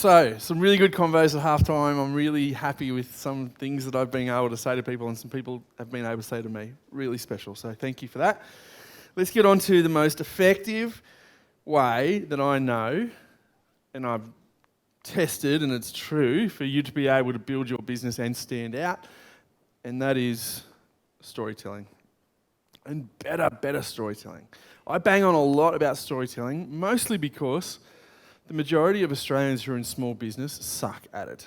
So, some really good convos at halftime. I'm really happy with some things that I've been able to say to people and some people have been able to say to me. Really special, so thank you for that. Let's get on to the most effective way that I know, and I've tested and it's true, for you to be able to build your business and stand out, and that is storytelling. And better storytelling. I bang on a lot about storytelling, mostly because the majority of Australians who are in small business suck at it.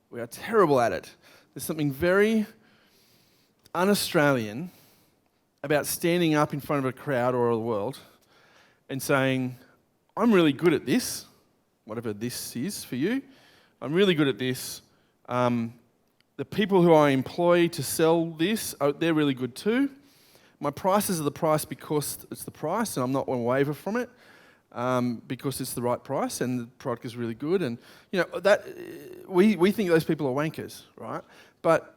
We are terrible at it. There's something very un-Australian about standing up in front of a crowd or the world and saying, I'm really good at this, whatever this is for you. I'm really good at this. The people who I employ to sell this, they're really good too. My prices are the price because it's the price and I'm not going to waver from it. Because it's the right price and the product is really good, and you know that we think those people are wankers, right? But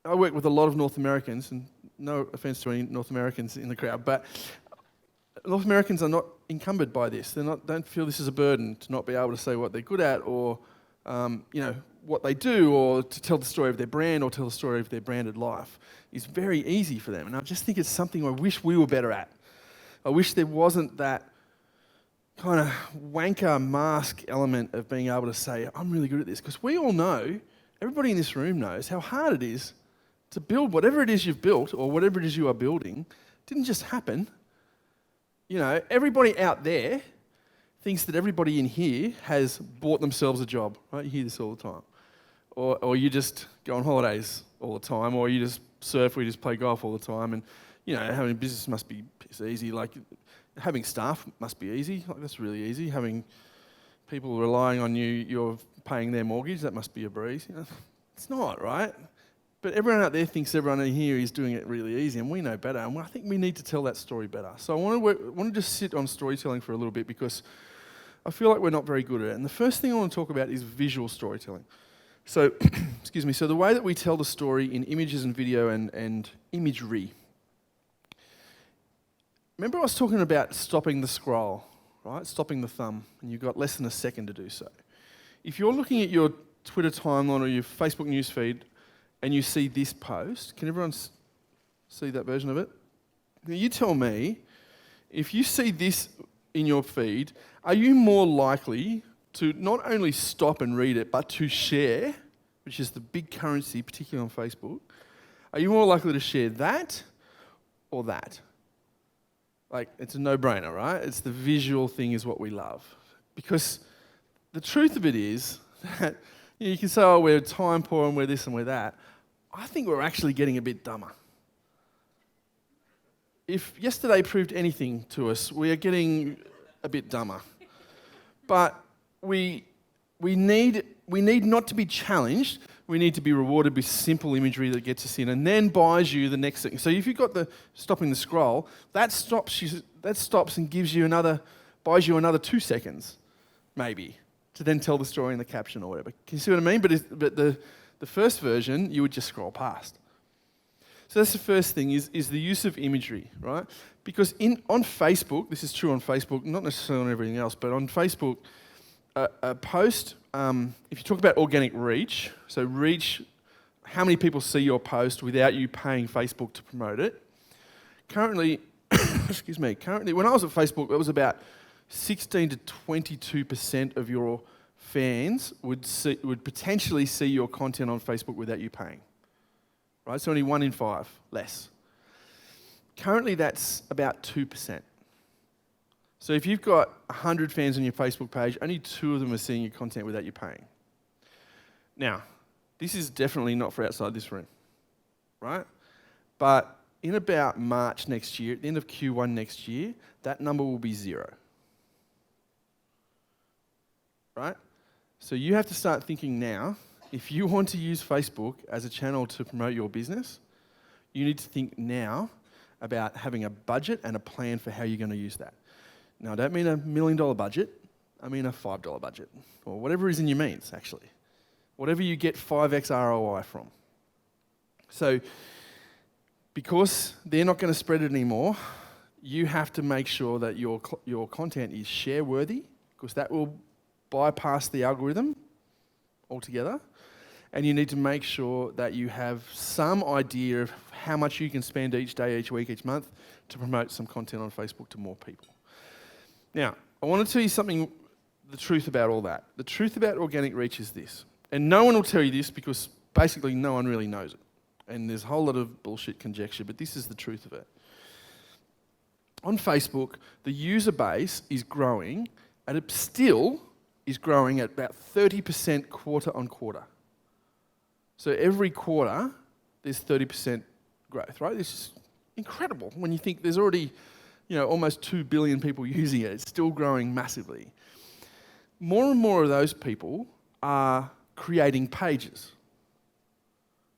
I work with a lot of North Americans, and no offense to any North Americans in the crowd, but North Americans are not encumbered by this. Don't feel this is a burden to not be able to say what they're good at, or what they do, or to tell the story of their brand, or tell the story of their branded life. It's very easy for them, and I just think it's something I wish we were better at. I wish there wasn't that kind of wanker mask element of being able to say, I'm really good at this. Because we all know, everybody in this room knows how hard it is to build whatever it is you've built or whatever it is you are building. It didn't just happen. You know, everybody out there thinks that everybody in here has bought themselves a job, right? You hear this all the time. Or you just go on holidays all the time, or you just surf, or you just play golf all the time, and you know, having a business must be easy. Like, having staff must be easy. Like, that's really easy. Having people relying on you, you're paying their mortgage, that must be a breeze. You know, it's not, right? But everyone out there thinks everyone in here is doing it really easy, and we know better. And I think we need to tell that story better. So I want to just sit on storytelling for a little bit, because I feel like we're not very good at it. And the first thing I want to talk about is visual storytelling. So, excuse me. So the way that we tell the story in images and video and imagery. Remember I was talking about stopping the scroll, right? Stopping the thumb, and you've got less than a second to do so. If you're looking at your Twitter timeline or your Facebook newsfeed and you see this post, can everyone see that version of it? Now you tell me, if you see this in your feed, are you more likely to not only stop and read it, but to share, which is the big currency, particularly on Facebook? Are you more likely to share that or that? Like, it's a no-brainer, right? It's the visual thing is what we love. Because the truth of it is that you can say, oh, we're time poor and we're this and we're that. I think we're actually getting a bit dumber. If yesterday proved anything to us, we are getting a bit dumber. But we need not to be challenged. We need to be rewarded with simple imagery that gets us in and then buys you the next thing. So if you've got the stopping the scroll, that stops and buys you another 2 seconds, maybe, to then tell the story in the caption or whatever. Can you see what I mean? But the first version, you would just scroll past. So that's the first thing, is the use of imagery, right? Because on Facebook, this is true on Facebook, not necessarily on everything else, but on Facebook, a post, if you talk about organic reach, so reach, how many people see your post without you paying Facebook to promote it. Currently, when I was at Facebook, it was about 16 to 22% of your fans would potentially see your content on Facebook without you paying. Right, so only 1 in 5, less. Currently, that's about 2%. So if you've got 100 fans on your Facebook page, only 2 of them are seeing your content without you paying. Now, this is definitely not for outside this room, right? But in about March next year, at the end of Q1 next year, that number will be 0. Right? So you have to start thinking now, if you want to use Facebook as a channel to promote your business, you need to think now about having a budget and a plan for how you're going to use that. Now, I don't mean $1 million budget, I mean a $5 budget, or whatever is in your means, actually. Whatever you get 5x ROI from. So, because they're not going to spread it anymore, you have to make sure that your content is share-worthy, because that will bypass the algorithm altogether, and you need to make sure that you have some idea of how much you can spend each day, each week, each month to promote some content on Facebook to more people. Now, I want to tell you something, the truth about all that. The truth about organic reach is this, and no one will tell you this because basically no one really knows it. And there's a whole lot of bullshit conjecture, but this is the truth of it. On Facebook, the user base is growing, and it still is growing at about 30% quarter on quarter. So every quarter, there's 30% growth, right? This is incredible when you think there's already, almost 2 billion people using it. It's still growing massively. More and more of those people are creating pages.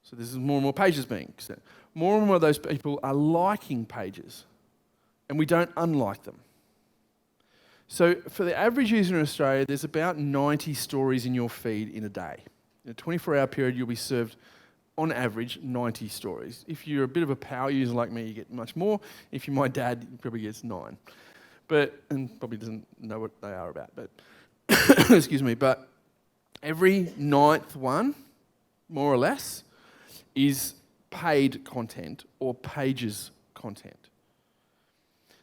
So there's more and more pages being sent. More and more of those people are liking pages, and we don't unlike them. So for the average user in Australia, there's about 90 stories in your feed in a day. In a 24-hour period, you'll be served, on average, 90 stories. If you're a bit of a power user like me, you get much more. If you're my dad, you probably gets 9. And probably doesn't know what they are about. But excuse me. But every 9th one, more or less, is paid content or pages content.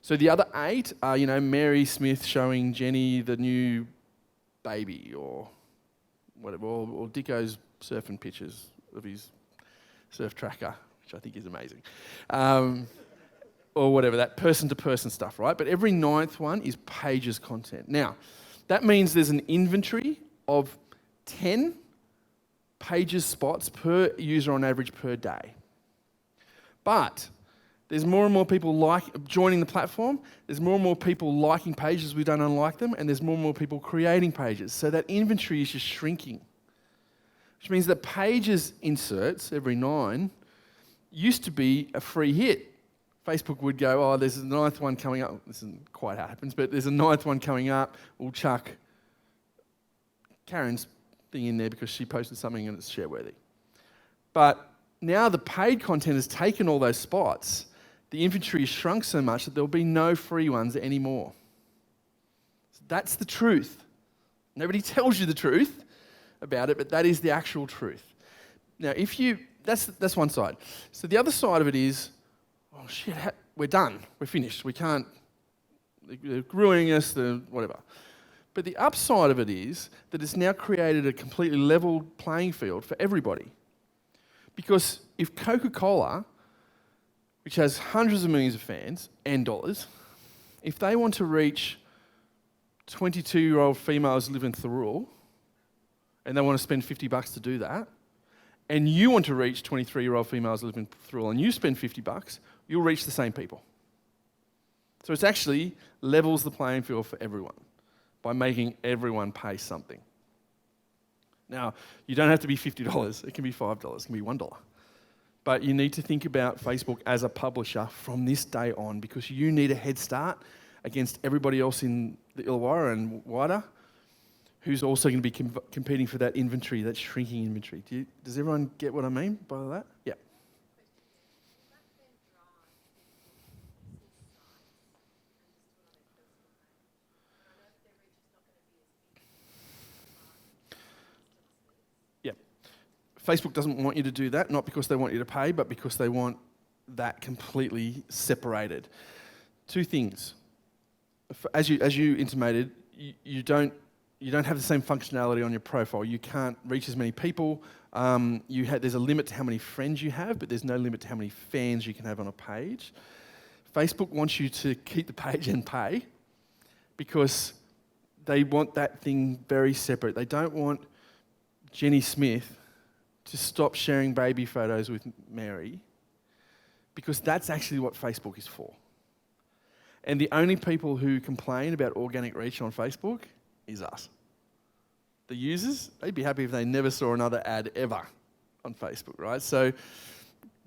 So the other 8 are, Mary Smith showing Jenny the new baby or whatever, or Dicko's surfing pictures of his surf tracker, which I think is amazing. Or whatever, that person-to-person stuff, right? But every 9th one is pages content. Now, that means there's an inventory of 10 pages spots per user on average per day. But there's more and more people joining the platform, there's more and more people liking pages, we don't unlike them, and there's more and more people creating pages. So that inventory is just shrinking. Which means that pages inserts, every 9, used to be a free hit. Facebook would go, there's a 9th one coming up. This isn't quite how it happens, but there's a 9th one coming up. We'll chuck Karen's thing in there because she posted something and it's share-worthy. But now the paid content has taken all those spots. The inventory has shrunk so much that there'll be no free ones anymore. So that's the truth. Nobody tells you the truth about it, but that is the actual truth. Now, that's one side. So the other side of it is, we're done. We're finished. We can't, they're ruining us, whatever. But the upside of it is that it's now created a completely level playing field for everybody. Because if Coca-Cola, which has hundreds of millions of fans and dollars, if they want to reach 22-year-old females living in Thirroul, and they want to spend $50 to do that, and you want to reach 23-year-old females living in Thirroul, and you spend $50, you'll reach the same people. So it actually levels the playing field for everyone by making everyone pay something. Now, you don't have to be $50. It can be $5. It can be $1. But you need to think about Facebook as a publisher from this day on because you need a head start against everybody else in the Illawarra and wider who's also going to be competing for that inventory, that shrinking inventory. Does everyone get what I mean by that? Yeah. Facebook doesn't want you to do that, not because they want you to pay, but because they want that completely separated. 2 things. As you intimated, you don't have the same functionality on your profile. You can't reach as many people. There's a limit to how many friends you have, but there's no limit to how many fans you can have on a page. Facebook wants you to keep the page and pay because they want that thing very separate. They don't want Jenny Smith to stop sharing baby photos with Mary because that's actually what Facebook is for. And the only people who complain about organic reach on Facebook is us. The users, they'd be happy if they never saw another ad ever on Facebook, right? So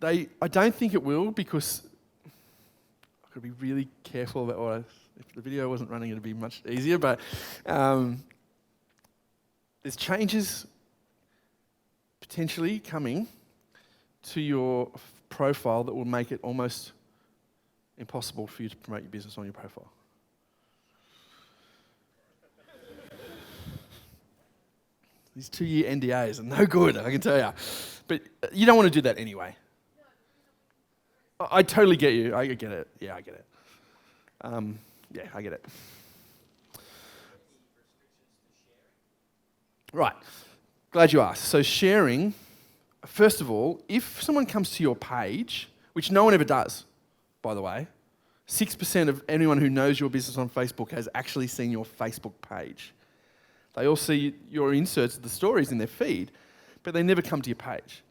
I don't think it will because I've got to be really careful about if the video wasn't running, it'd be much easier, but there's changes potentially coming to your profile that will make it almost impossible for you to promote your business on your profile. These 2-year NDAs are no good, I can tell you. But you don't want to do that anyway. I totally get you. I get it. Yeah, I get it. Yeah, I get it. Right. Glad you asked. So sharing, first of all, if someone comes to your page, which no one ever does, by the way, 6% of anyone who knows your business on Facebook has actually seen your Facebook page. They all see your inserts of the stories in their feed, but they never come to your page.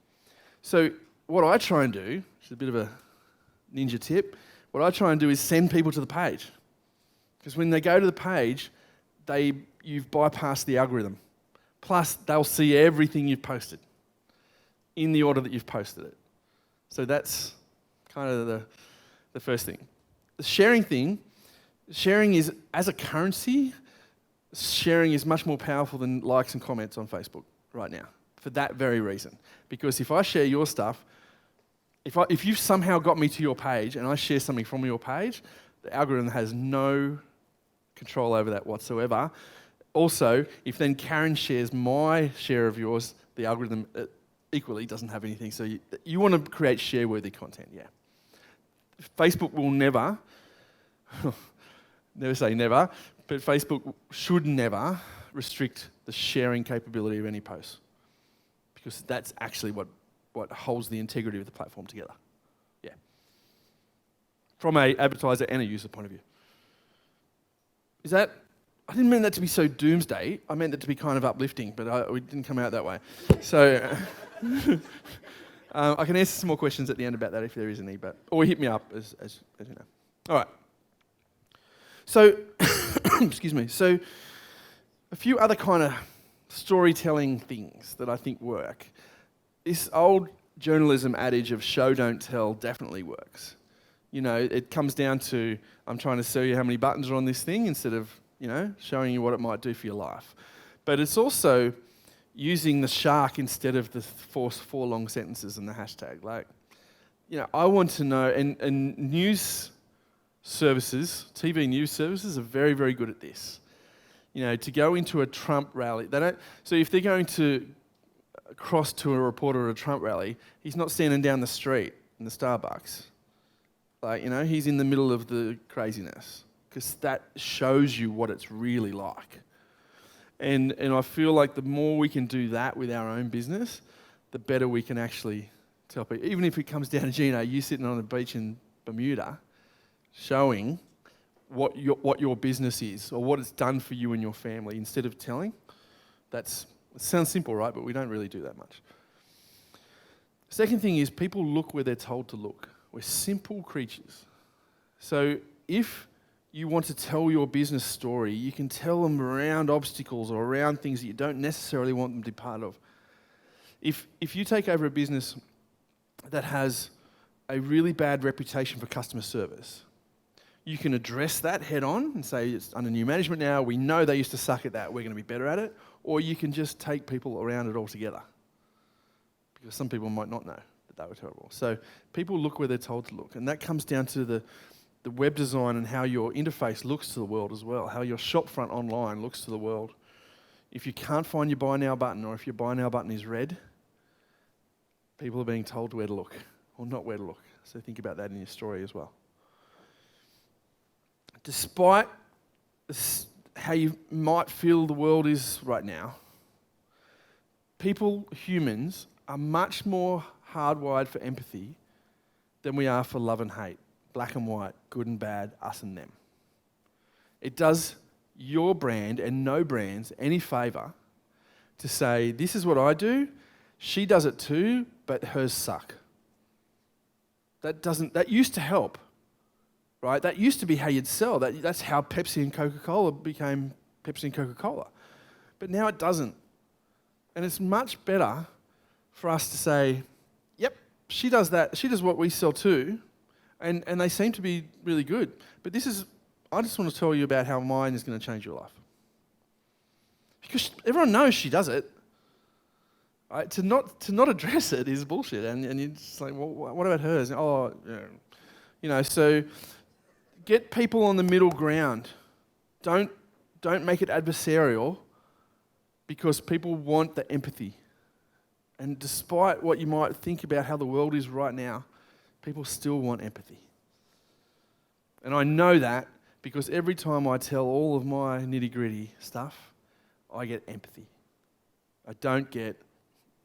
So what I try and do, which is a bit of a ninja tip, what I try and do is send people to the page. Because when they go to the page, you've bypassed the algorithm. Plus, they'll see everything you've posted in the order that you've posted it. So that's kind of the first thing. The sharing thing, sharing is, as a currency, sharing is much more powerful than likes and comments on Facebook right now, for that very reason. Because if I share your stuff, if you've somehow got me to your page and I share something from your page, the algorithm has no control over that whatsoever. Also, if then Karen shares my share of yours, the algorithm equally doesn't have anything. So you want to create share-worthy content, yeah. Facebook will never, never say never, but Facebook should never restrict the sharing capability of any post, because that's actually what holds the integrity of the platform together. Yeah. From an advertiser and a user point of view. I didn't mean that to be so doomsday. I meant that to be kind of uplifting, but we didn't come out that way. So I can answer some more questions at the end about that if there is any, or hit me up as you know. All right. So, excuse me. So, a few other kind of storytelling things that I think work. This old journalism adage of show don't tell definitely works. You know, it comes down to I'm trying to sell you how many buttons are on this thing instead of, you know, showing you what it might do for your life. But it's also using the shark instead of the four long sentences and the hashtag. Like, you know, I want to know, and news services, TV news services are very, very good at this. You know, to go into a Trump rally, so if they're going to cross to a reporter at a Trump rally, he's not standing down the street in the Starbucks. Like, you know, he's in the middle of the craziness, because that shows you what it's really like. And I feel like the more we can do that with our own business, the better we can actually tell people. Even if it comes down to, you know, you sitting on a beach in Bermuda, showing what your business is or what it's done for you and your family instead of telling. It sounds simple, right? But we don't really do that much. Second thing is people look where they're told to look. We're simple creatures. So if you want to tell your business story, you can tell them around obstacles or around things that you don't necessarily want them to be part of. If you take over a business that has a really bad reputation for customer service, you can address that head on and say, it's under new management now, we know they used to suck at that, we're going to be better at it, or you can just take people around it altogether. Because some people might not know that they were terrible. So people look where they're told to look, and that comes down to the web design and how your interface looks to the world as well, how your shopfront online looks to the world. If you can't find your buy now button, or if your buy now button is red, people are being told where to look, or not where to look. So think about that in your story as well. Despite how you might feel the world is right now, humans, are much more hardwired for empathy than we are for love and hate. Black and white, good and bad, us and them. It does your brand and no brands any favour to say, this is what I do, she does it too, but hers suck. That used to help, right? That used to be how you'd sell. That's how Pepsi and Coca-Cola became Pepsi and Coca-Cola. But now it doesn't. And it's much better for us to say, yep, she does that, she does what we sell too, and they seem to be really good. But I just want to tell you about how mine is going to change your life. Because everyone knows she does it. Right? To not address it is bullshit. And you're just like, well, what about hers? Oh, yeah. You know, so get people on the middle ground. Don't make it adversarial. because people want the empathy. And despite what you might think about how the world is right now, people still want empathy. And I know that because every time I tell all of my nitty-gritty stuff, I get empathy. I don't get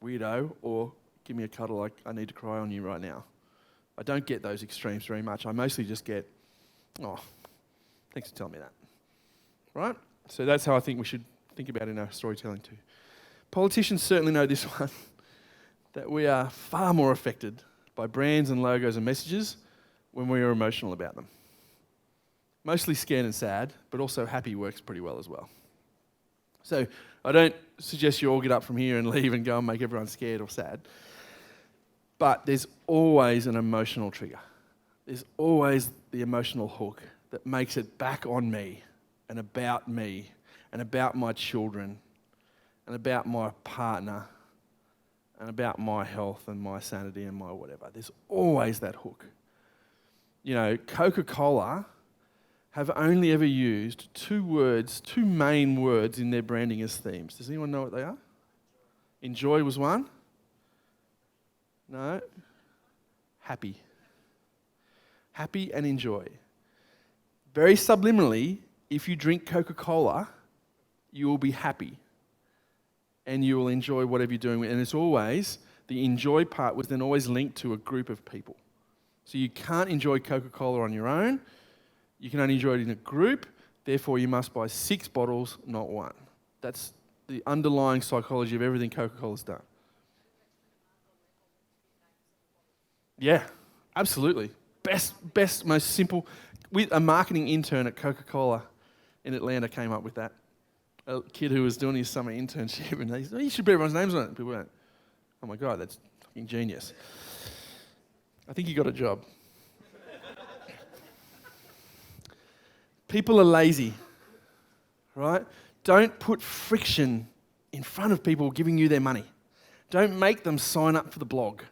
weirdo or give me a cuddle like I need to cry on you right now. I don't get those extremes very much. I mostly just get, oh, thanks for telling me that. Right? So that's how I think we should think about it in our storytelling too. Politicians certainly know this one, that we are far more affected by brands and logos and messages when we are emotional about them. Mostly scared and sad, but also happy works pretty well as well. So I don't suggest you all get up from here and leave and go and make everyone scared or sad. But there's always an emotional trigger. There's always the emotional hook that makes it back on me and about my children and about my partner and about my health and my sanity and my whatever. There's always that hook. You know, Coca-Cola have only ever used two main words in their branding as themes. Does anyone know what they are? Enjoy was one. No. Happy. Happy and enjoy. Very subliminally, if you drink Coca-Cola, you will be happy. And you will enjoy whatever you're doing. And it's always, the enjoy part was then always linked to a group of people. So you can't enjoy Coca-Cola on your own. You can only enjoy it in a group, therefore you must buy 6 bottles, not 1. That's the underlying psychology of everything Coca-Cola's done. Yeah, absolutely. Best, most simple. A marketing intern at Coca-Cola in Atlanta came up with that. A kid who was doing his summer internship, and he said, you should put everyone's names on it. And people went, oh my God, that's fucking genius. I think he got a job. People are lazy, right? Don't put friction in front of people giving you their money. Don't make them sign up for the blog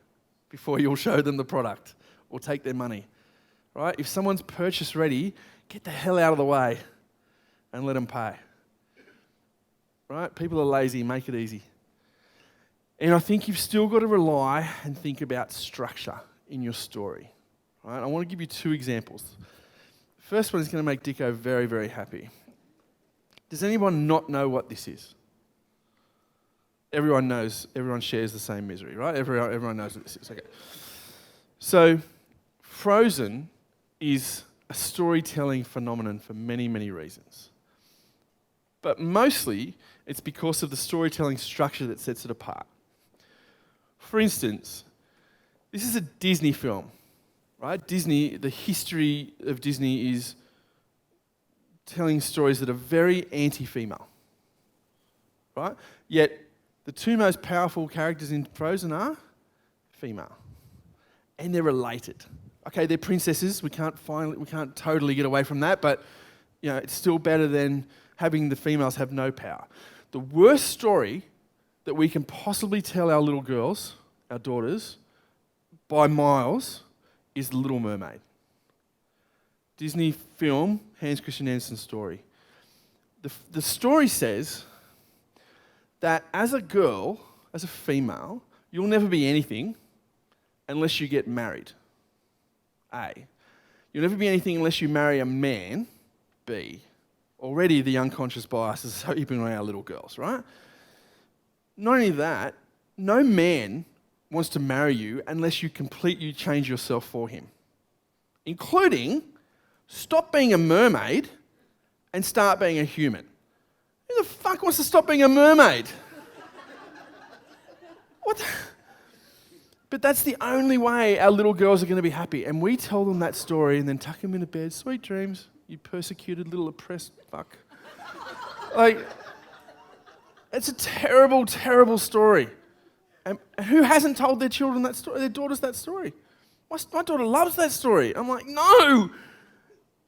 before you'll show them the product or take their money, right? If someone's purchase ready, get the hell out of the way and let them pay, right? People are lazy, make it easy. And I think you've still got to rely and think about structure in your story, right? I want to give you 2 examples. First one is going to make Dicko very, very happy. Does anyone not know what this is? Everyone knows, everyone shares the same misery, right? Everyone knows what this is. Okay. So, Frozen is a storytelling phenomenon for many, many reasons. But mostly, it's because of the storytelling structure that sets it apart. For instance, this is a Disney film. Right? Disney, the history of Disney is telling stories that are very anti-female. Right? Yet, the 2 most powerful characters in Frozen are female. And they're related. Okay, they're princesses. We can't totally get away from that, but you know, it's still better than having the females have no power. The worst story that we can possibly tell our little girls, our daughters, by miles, is The Little Mermaid. Disney film, Hans Christian Andersen's story. The story says that as a girl, as a female, you'll never be anything unless you get married. A. You'll never be anything unless you marry a man. B. Already the unconscious bias is heaping on our little girls, right? Not only that, no man wants to marry you unless you completely change yourself for him. Including, stop being a mermaid and start being a human. Who the fuck wants to stop being a mermaid? What? But that's the only way our little girls are going to be happy. And we tell them that story and then tuck them into bed. Sweet dreams, you persecuted little oppressed fuck. Like, it's a terrible, terrible story. And who hasn't told their children that story, their daughters that story? My daughter loves that story. I'm like, no,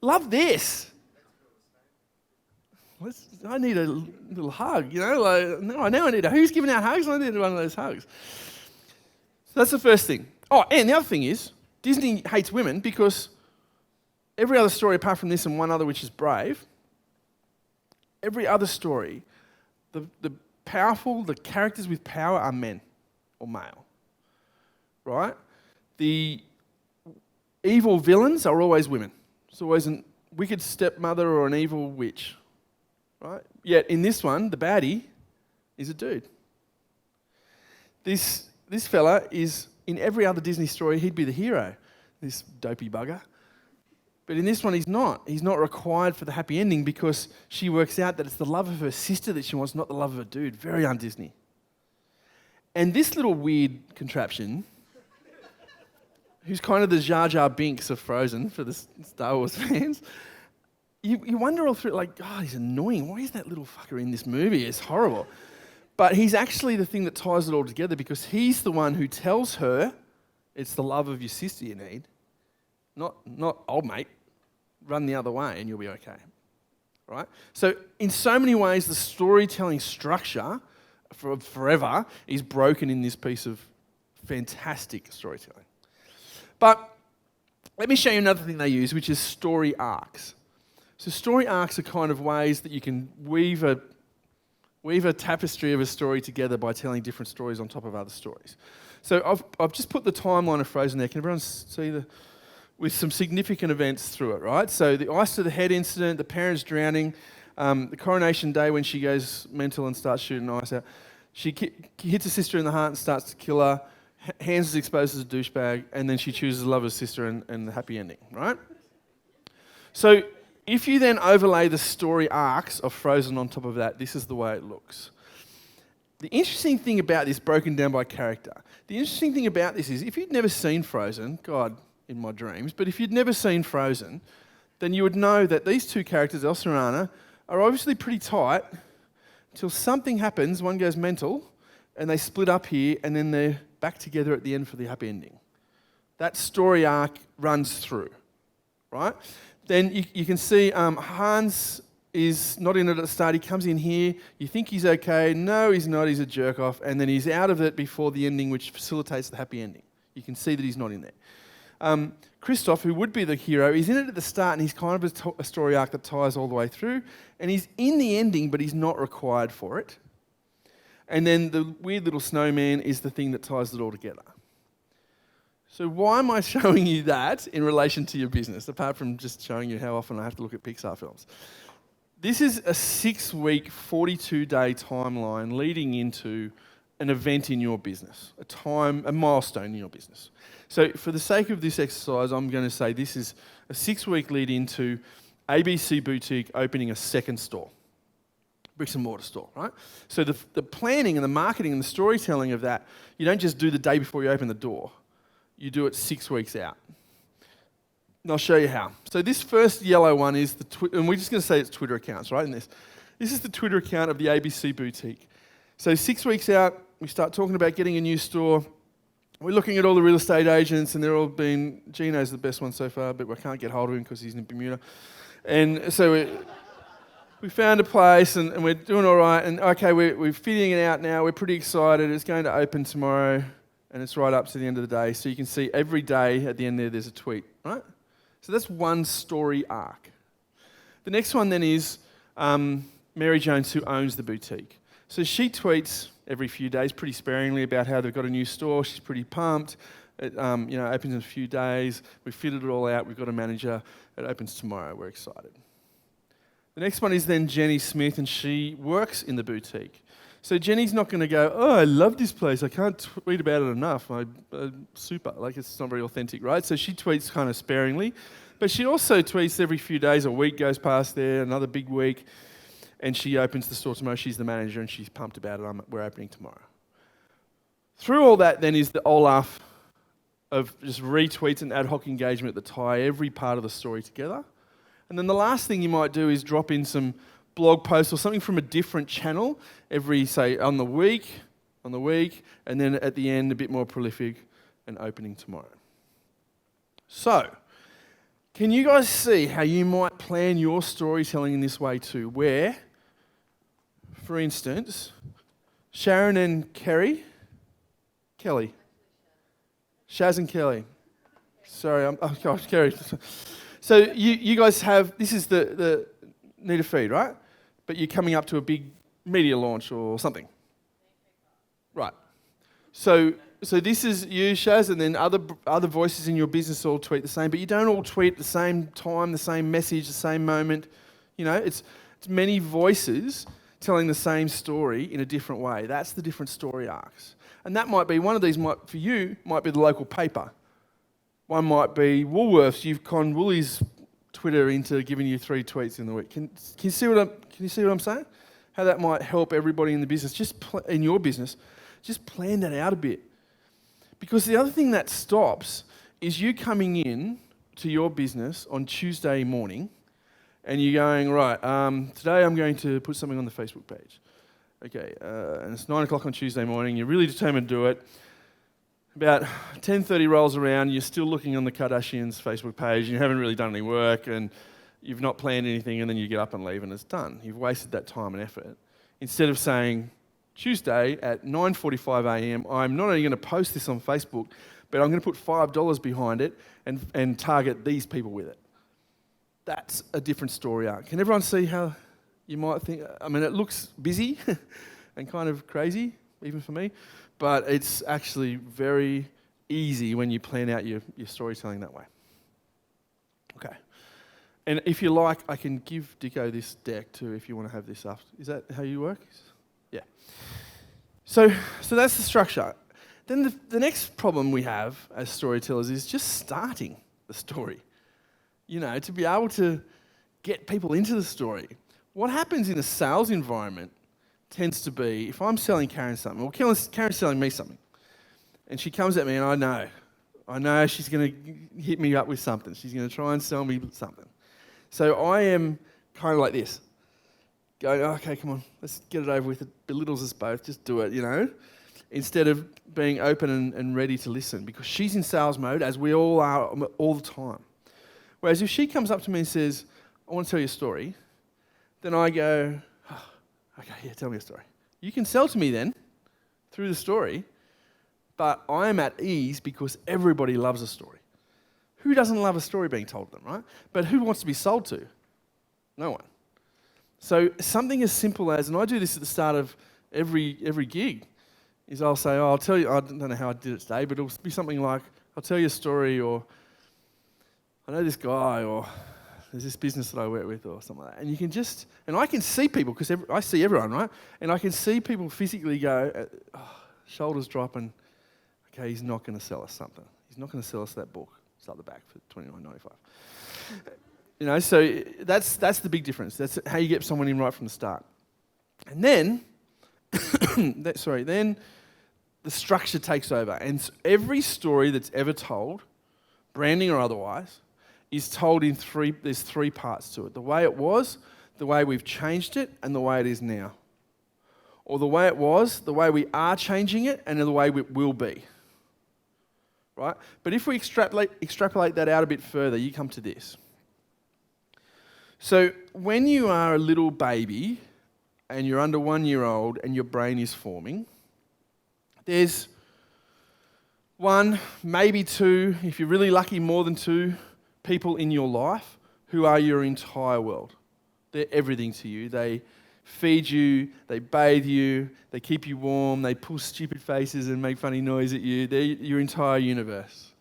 love this. I need a little hug, you know? Like, no, now I need a, who's giving out hugs? I need one of those hugs. So that's the first thing. Oh, and the other thing is, Disney hates women because every other story apart from this and one other, which is Brave, every other story, the the characters with power are men or male, right? The evil villains are always women. It's always a wicked stepmother or an evil witch, right? Yet in this one, the baddie is a dude. This fella is, in every other Disney story, he'd be the hero, this dopey bugger. But in this one, he's not. He's not required for the happy ending because she works out that it's the love of her sister that she wants, not the love of a dude. Very un-Disney. And this little weird contraption, who's kind of the Jar Jar Binks of Frozen for the Star Wars fans, you wonder all through, like, God, he's annoying. Why is that little fucker in this movie? It's horrible. But he's actually the thing that ties it all together because he's the one who tells her it's the love of your sister you need, not old mate. Run the other way and you'll be okay, right? So in so many ways, the storytelling structure for forever is broken in this piece of fantastic storytelling. But let me show you another thing they use, which is story arcs. So story arcs are kind of ways that you can weave a tapestry of a story together by telling different stories on top of other stories. So I've just put the timeline of Frozen there. Can everyone see with some significant events through it, right? So the ice to the head incident, the parents drowning, the coronation day when she goes mental and starts shooting ice out. She hits her sister in the heart and starts to kill her. Hans is exposed as a douchebag, and then she chooses to love her sister and the happy ending, right? So if you then overlay the story arcs of Frozen on top of that, this is the way it looks. The interesting thing about this, broken down by character, the interesting thing about this is if you'd never seen Frozen, God, in my dreams, but if you'd never seen Frozen, then you would know that these two characters, Elsa and Anna, are obviously pretty tight until something happens, one goes mental, and they split up here, and then they're back together at the end for the happy ending. That story arc runs through, right? Then you can see Hans is not in it at the start. He comes in here. You think he's okay. No, he's not. He's a jerk off. And then he's out of it before the ending, which facilitates the happy ending. You can see that he's not in there. Kristoff, who would be the hero, he's in it at the start and he's kind of a story arc that ties all the way through. And he's in the ending, but he's not required for it. And then the weird little snowman is the thing that ties it all together. So why am I showing you that in relation to your business, apart from just showing you how often I have to look at Pixar films? This is a 6-week, 42-day timeline leading into an event in your business, a milestone in your business. So for the sake of this exercise, I'm going to say this is a 6-week lead into ABC Boutique opening a second store, bricks and mortar store, right? So the planning and the marketing and the storytelling of that, you don't just do the day before you open the door. You do it 6 weeks out. And I'll show you how. So this first yellow one is and we're just going to say it's Twitter accounts, right? This is the Twitter account of the ABC Boutique. So 6 weeks out, we start talking about getting a new store. We're looking at all the real estate agents, and they're all been, Gino's the best one so far, but we can't get hold of him because he's in Bermuda. And so we found a place, and we're doing all right. And okay, we're fitting it out now. We're pretty excited. It's going to open tomorrow, and it's right up to the end of the day. So you can see every day at the end there's a tweet, right? So that's one story arc. The next one then is Mary Jones, who owns the boutique. So she tweets every few days pretty sparingly about how they've got a new store. She's pretty pumped. It opens in a few days. We've fitted it all out. We've got a manager. It opens tomorrow. We're excited. The next one is then Jenny Smith, and she works in the boutique. So Jenny's not going to go, oh, I love this place. I can't tweet about it enough. Super. Like, it's not very authentic, right? So she tweets kind of sparingly. But she also tweets every few days. A week goes past there, another big week. And she opens the store tomorrow. She's the manager, and she's pumped about it. We're opening tomorrow. Through all that, then, is the Olaf of just retweets and ad hoc engagement that tie every part of the story together. And then the last thing you might do is drop in some blog posts or something from a different channel every, say, on the week, and then at the end, a bit more prolific and opening tomorrow. So, can you guys see how you might plan your storytelling in this way too? Where, for instance, Sharon and Kelly, Shaz and Kelly. Sorry, Kerry. So you guys have, this is the need a feed, right? But you're coming up to a big media launch or something. Right. So this is you, Shaz, and then other voices in your business all tweet the same, but you don't all tweet at the same time, the same message, the same moment. You know, it's many voices telling the same story in a different way. That's the different story arcs. And that might be, one of these for you, might be the local paper. One might be Woolworths. You've conned Woolies Twitter into giving you 3 tweets in the week. Can you see what I'm saying? How that might help everybody in the business, in your business, just plan that out a bit. Because the other thing that stops is you coming in to your business on Tuesday morning and you're going, right, today I'm going to put something on the Facebook page. Okay, and it's 9 o'clock on Tuesday morning, you're really determined to do it. About 10:30 rolls around, you're still looking on the Kardashians' Facebook page, and you haven't really done any work, and you've not planned anything, and then you get up and leave, and it's done. You've wasted that time and effort. Instead of saying, Tuesday at 9:45 a.m, I'm not only going to post this on Facebook, but I'm going to put $5 behind it and target these people with it. That's a different story arc. Can everyone see how you might think? I mean, it looks busy and kind of crazy, even for me, but it's actually very easy when you plan out your storytelling that way. Okay. And if you like, I can give Dicko this deck too if you want to have this after. Is that how you work? Yeah. So that's the structure. Then the next problem we have as storytellers is just starting the story. You know, to be able to get people into the story. What happens in a sales environment tends to be, if I'm selling Karen something, or Karen's selling me something, and she comes at me and I know she's going to hit me up with something. She's going to try and sell me something. So I am kind of like this, going, okay, come on, let's get it over with. It belittles us both, just do it, you know, instead of being open and ready to listen, because she's in sales mode, as we all are all the time. Whereas if she comes up to me and says, I want to tell you a story, then I go, oh, okay, yeah, tell me a story. You can sell to me then, through the story, but I am at ease because everybody loves a story. Who doesn't love a story being told to them, right? But who wants to be sold to? No one. So something as simple as, and I do this at the start of every gig, is I'll say, I'll tell you, I don't know how I did it today, but it'll be something like, I'll tell you a story, or I know this guy, or there's this business that I work with, or something like that. And you can just, and I can see people, because I see everyone, right? And I can see people physically go, shoulders drop, and okay, he's not going to sell us something. He's not going to sell us that book. It's at the back for $29.95. You know, so that's the big difference. That's how you get someone in right from the start. And then, then the structure takes over. And every story that's ever told, branding or otherwise, is told in there's 3 parts to it. The way it was, the way we've changed it, and the way it is now. Or the way it was, the way we are changing it, and the way it will be. Right? But if we extrapolate that out a bit further, you come to this. So when you are a little baby and you're under 1 year old and your brain is forming, there's 1, maybe 2, if you're really lucky, more than 2 people in your life who are your entire world. They're everything to you. They feed you, they bathe you, they keep you warm, they pull stupid faces and make funny noise at you. They're your entire universe.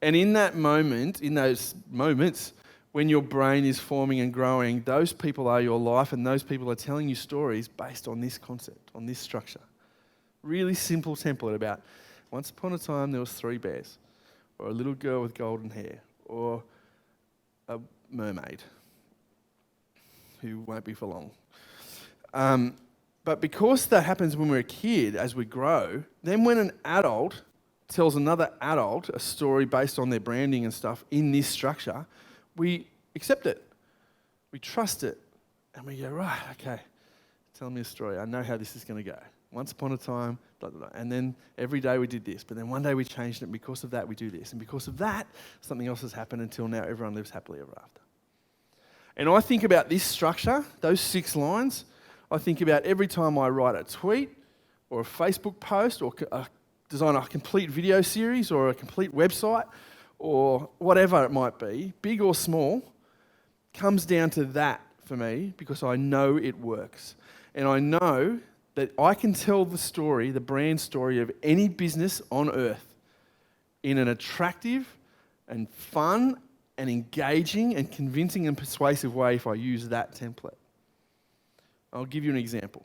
And in that moment, in those moments, when your brain is forming and growing, those people are your life, and those people are telling you stories based on this concept, on this structure. Really simple template about, once upon a time there was 3 bears, or a little girl with golden hair, or a mermaid, who won't be for long. But because that happens when we're a kid, as we grow, then when an adult tells another adult a story based on their branding and stuff in this structure, we accept it, we trust it, and we go, right, okay, tell me a story. I know how this is going to go. Once upon a time, blah, blah, blah. And then every day we did this, but then one day we changed it, and because of that we do this, and because of that, something else has happened until now everyone lives happily ever after. And I think about this structure, those 6 lines, I think about every time I write a tweet or a Facebook post or design a complete video series or a complete website or whatever it might be, big or small, comes down to that for me because I know it works. And I know that I can tell the story, the brand story of any business on earth in an attractive and fun and engaging and convincing and persuasive way if I use that template. I'll give you an example.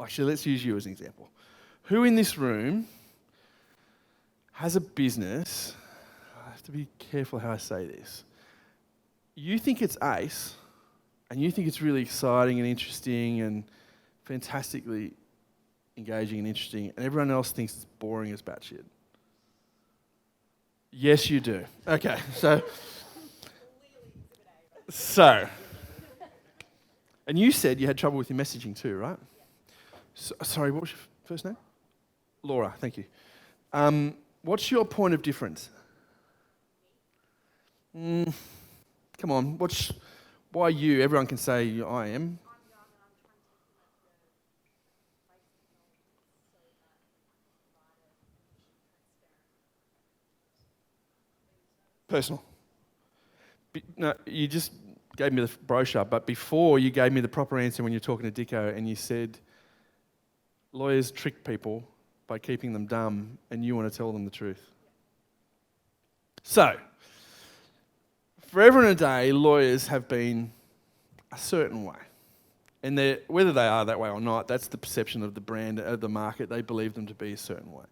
Actually, let's use you as an example. Who in this room has a business? I have to be careful how I say this. You think it's ace, and you think it's really exciting and interesting and fantastically engaging and interesting, and everyone else thinks it's boring as batshit. Yes, you do. Okay, so, and you said you had trouble with your messaging too, right? Sorry, what was your first name? Laura, thank you. What's your point of difference? Come on, why you? Everyone can say I am. Personal. No, you just gave me the brochure, but before you gave me the proper answer when you're talking to Dicko and you said, lawyers trick people by keeping them dumb and you want to tell them the truth. So, forever and a day, lawyers have been a certain way. And whether they are that way or not, that's the perception of the brand, of the market. They believe them to be a certain way.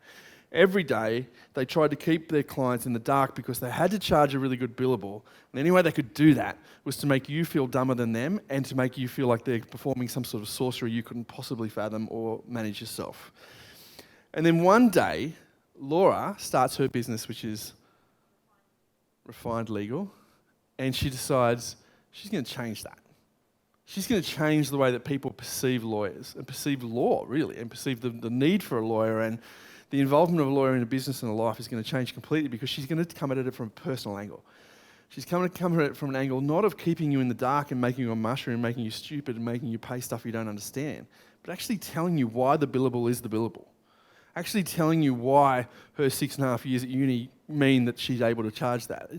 Every day, they tried to keep their clients in the dark because they had to charge a really good billable. And the only way they could do that was to make you feel dumber than them and to make you feel like they're performing some sort of sorcery you couldn't possibly fathom or manage yourself. And then one day, Laura starts her business, which is Refined Legal, and she decides she's going to change that. She's going to change the way that people perceive lawyers and perceive law, really, and perceive the need for a lawyer, and the involvement of a lawyer in a business and a life is going to change completely because she's going to come at it from a personal angle. She's going to come at it from an angle not of keeping you in the dark and making you a mushroom, making you stupid and making you pay stuff you don't understand, but actually telling you why the billable is the billable. Actually telling you why her 6.5 years at uni mean that she's able to charge that.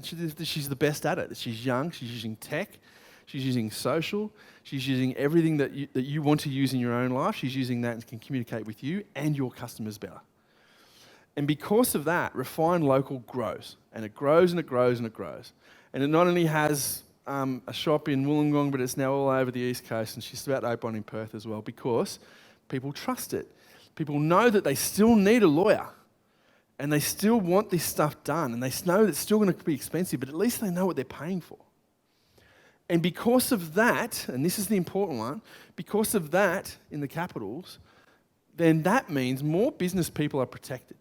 She's the best at it. She's young, she's using tech, she's using social, she's using everything that you want to use in your own life. She's using that and can communicate with you and your customers better. And because of that, Refined Local grows. And it grows and it grows and it grows. And it not only has a shop in Wollongong, but it's now all over the East Coast, and she's about to open in Perth as well because people trust it. People know that they still need a lawyer and they still want this stuff done, and they know it's still going to be expensive, but at least they know what they're paying for. And because of that, and this is the important one, because of that in the capitals, then that means more business people are protected.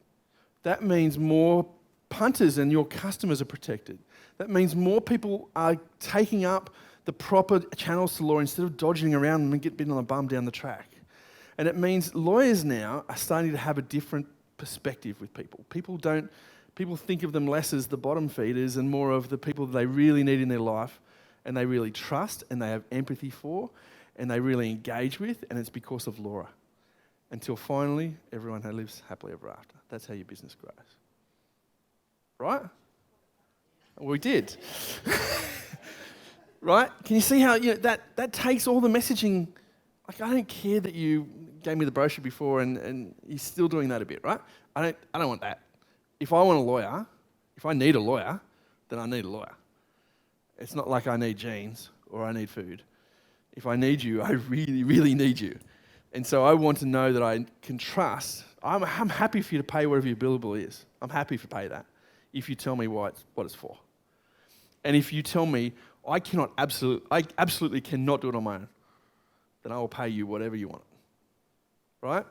That means more punters and your customers are protected. That means more people are taking up the proper channels to law instead of dodging around and get bitten on the bum down the track. And it means lawyers now are starting to have a different perspective with people. People think of them less as the bottom feeders and more of the people that they really need in their life and they really trust and they have empathy for and they really engage with, and it's because of Laura. Until finally, everyone lives happily ever after. That's how your business grows. Right? We did. Right? Can you see how that takes all the messaging? Like, I don't care that you gave me the brochure before and you're still doing that a bit, right? I don't want that. If I want a lawyer, if I need a lawyer, then I need a lawyer. It's not like I need jeans or I need food. If I need you, I really, really need you. And so I want to know that I can trust. I'm happy for you to pay whatever your billable is. I'm happy to pay that if you tell me what it's for. And if you tell me I absolutely cannot do it on my own, then I will pay you whatever you want. Right?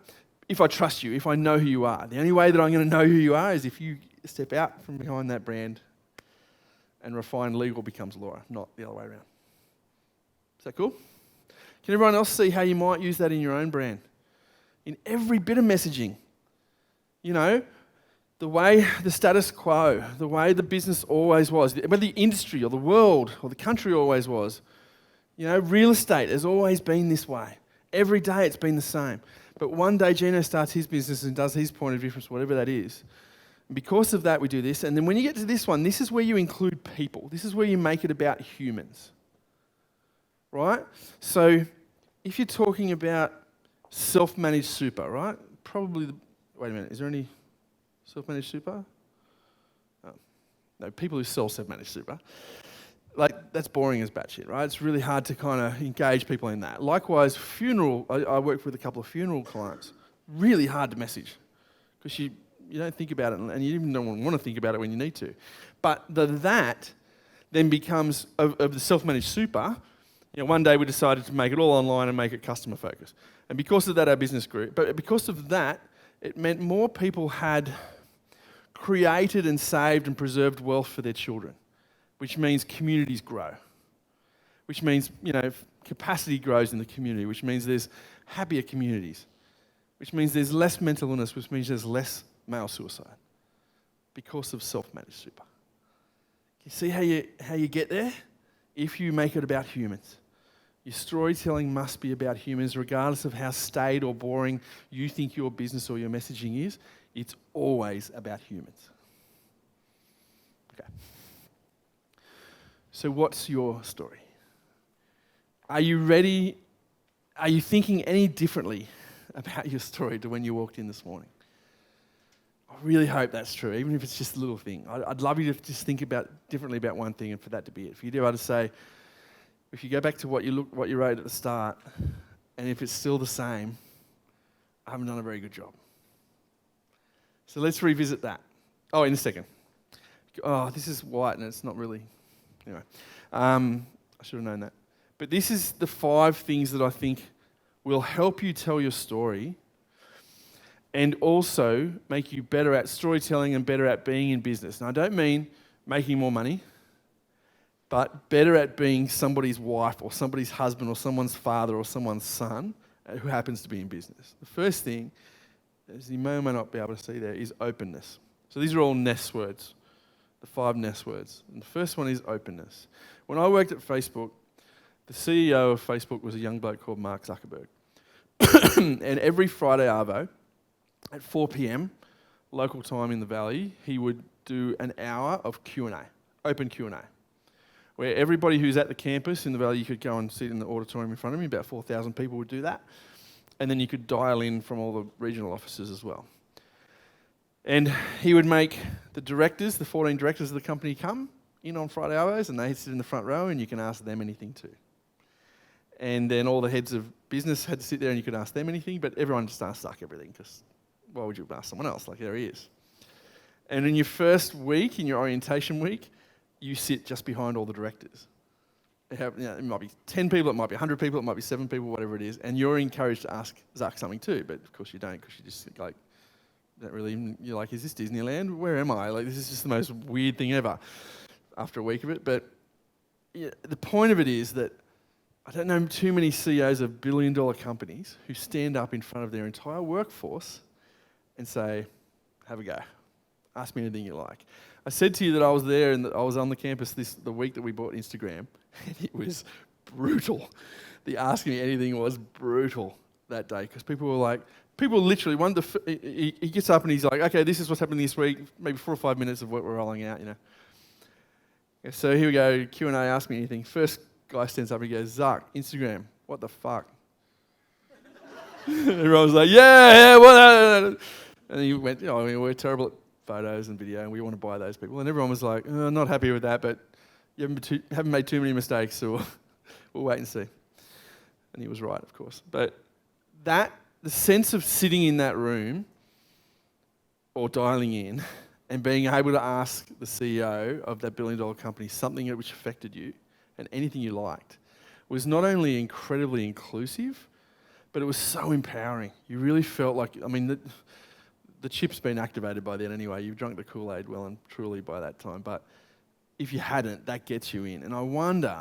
If I trust you, if I know who you are. The only way that I'm going to know who you are is if you step out from behind that brand and Refined Legal becomes Laura, not the other way around. Is that cool? Can everyone else see how you might use that in your own brand? In every bit of messaging. You know, the way the status quo, the way the business always was, whether the industry or the world or the country always was. You know, real estate has always been this way. Every day it's been the same. But one day Gino starts his business and does his point of difference, whatever that is. And because of that, we do this. And then when you get to this one, this is where you include people. This is where you make it about humans. Right? So if you're talking about self-managed super, right? Wait a minute, is there any self-managed super? Oh, no, people who sell self-managed super. Like, that's boring as batshit, right? It's really hard to kind of engage people in that. Likewise, I worked with a couple of funeral clients. Really hard to message because you don't think about it, and you even don't want to think about it when you need to. But that then becomes, of the self-managed super, one day we decided to make it all online and make it customer focused. And because of that, our business grew. But because of that, it meant more people had created and saved and preserved wealth for their children, which means communities grow, which means, capacity grows in the community, which means there's happier communities, which means there's less mental illness, which means there's less male suicide because of self-managed super. You see how you get there? If you make it about humans. Your storytelling must be about humans, regardless of how staid or boring you think your business or your messaging is. It's always about humans. Okay. So what's your story? Are you ready? Are you thinking any differently about your story to when you walked in this morning? I really hope that's true, even if it's just a little thing. I'd love you to just think differently about one thing and for that to be it. For you to be able to say, if you go back to what you wrote at the start, and if it's still the same, I haven't done a very good job. So let's revisit that. Oh, in a second. Oh, this is white and it's not really... Anyway, I should have known that. But this is the 5 things that I think will help you tell your story and also make you better at storytelling and better at being in business. And I don't mean making more money, but better at being somebody's wife or somebody's husband or someone's father or someone's son who happens to be in business. The first thing, as you may or may not be able to see there, is openness. So these are all Ness words, the 5 Ness words. And the first one is openness. When I worked at Facebook, the CEO of Facebook was a young bloke called Mark Zuckerberg. And every Friday arvo, at 4 p.m, local time in the Valley, he would do an hour of Q&A, open Q&A, where everybody who's at the campus in the Valley, you could go and sit in the auditorium in front of me, about 4,000 people would do that, and then you could dial in from all the regional offices as well. And he would make the 14 directors of the company come in on Friday hours, and they sit in the front row, and you can ask them anything too. And then all the heads of business had to sit there and you could ask them anything, but everyone just asked Zuck everything, because why would you ask someone else? Like, there he is. And in your first week, in your orientation week, you sit just behind all the directors. It might be 10 people, it might be 100 people, it might be 7 people, whatever it is, and you're encouraged to ask Zuck something too, but of course you don't, because you just think like, you're like, is this Disneyland? Where am I? Like, this is just the most weird thing ever after a week of it. But the point of it is that I don't know too many CEOs of billion-dollar companies who stand up in front of their entire workforce and say, have a go. Ask me anything you like. I said to you that I was there and that I was on the campus the week that we bought Instagram, and it was brutal. The asking me anything was brutal that day, because people literally, he gets up and he's like, okay, this is what's happening this week, maybe 4 or 5 minutes of what we're rolling out, Okay, so here we go, Q&A, ask me anything. First guy stands up and he goes, Zuck, Instagram, what the fuck? Everyone was like, yeah, what? And he went, we're terrible at photos and video and we want to buy those people. And everyone was like, not happy with that, but you haven't made too many mistakes, so we'll wait and see. And he was right, of course. But the sense of sitting in that room or dialing in and being able to ask the CEO of that billion-dollar company something which affected you and anything you liked was not only incredibly inclusive, but it was so empowering. You really felt like, the chip's been activated by then anyway. You've drunk the Kool-Aid well and truly by that time. But if you hadn't, that gets you in. And I wonder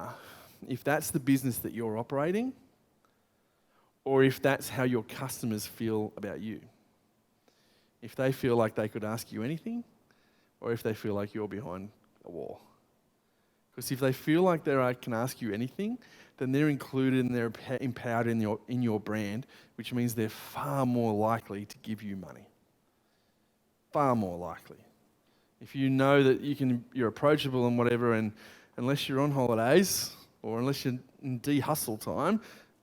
if that's the business that you're operating or if that's how your customers feel about you. If they feel like they could ask you anything or if they feel like you're behind a wall. Because if they feel like they can ask you anything, then they're included and they're empowered in your brand, which means they're far more likely to give you money. Far more likely. If you know that you're approachable and whatever, and unless you're on holidays or unless you're in de-hustle time,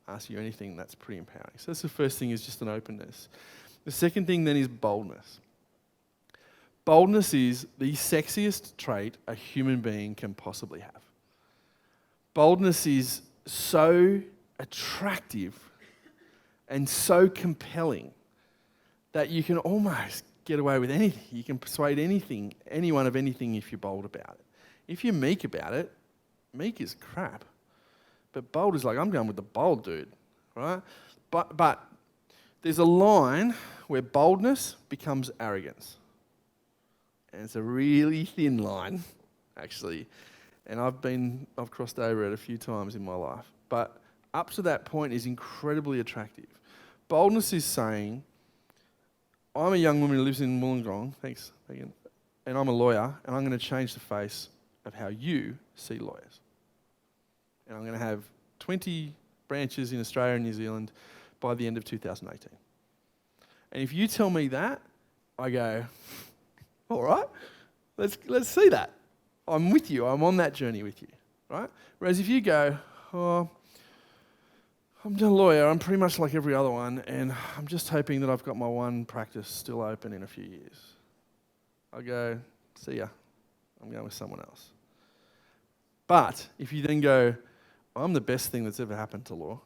ask you anything, that's pretty empowering. So that's the first thing, is just an openness. The second thing then is boldness. Boldness is the sexiest trait a human being can possibly have. Boldness is so attractive and so compelling that you can almost get away with anything. You can persuade anyone of anything if you're bold about it. If you're meek about it, meek is crap. But bold is like, I'm going with the bold dude, right? But there's a line where boldness becomes arrogance. And it's a really thin line, actually. And I've crossed over it a few times in my life. But up to that point is incredibly attractive. Boldness is saying, I'm a young woman who lives in Wollongong, thanks, Megan, and I'm a lawyer, and I'm going to change the face of how you see lawyers. And I'm going to have 20 branches in Australia and New Zealand by the end of 2018. And if you tell me that, I go, all right, let's see that. I'm with you. I'm on that journey with you, right? Whereas if you go, oh, I'm a lawyer, I'm pretty much like every other one, and I'm just hoping that I've got my one practice still open in a few years. I go, see ya. I'm going with someone else. But if you then go, I'm the best thing that's ever happened to law,